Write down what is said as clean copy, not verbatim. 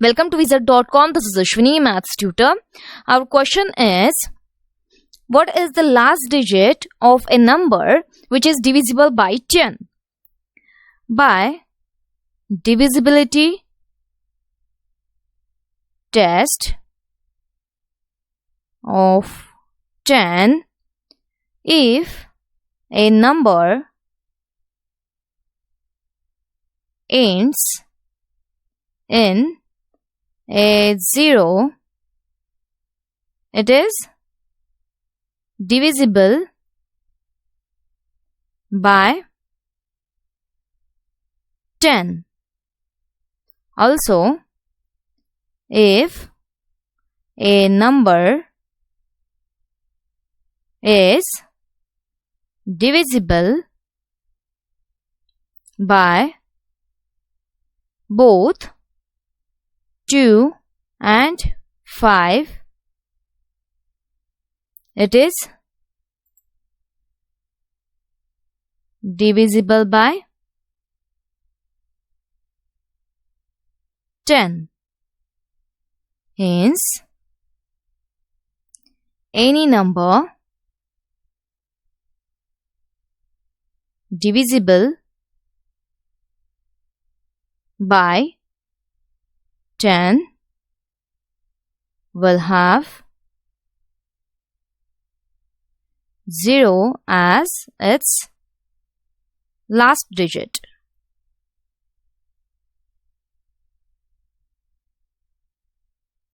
Welcome to Wizard.com. This is Ashwini, Maths Tutor. Our question is, what is the last digit of a number which is divisible by 10? By divisibility test of 10, if a number ends in a 0, it is divisible by 10. Also, if a number is divisible by both 2 and 5, it is divisible by 10. Hence, any number divisible by 10 will have 0 as its last digit.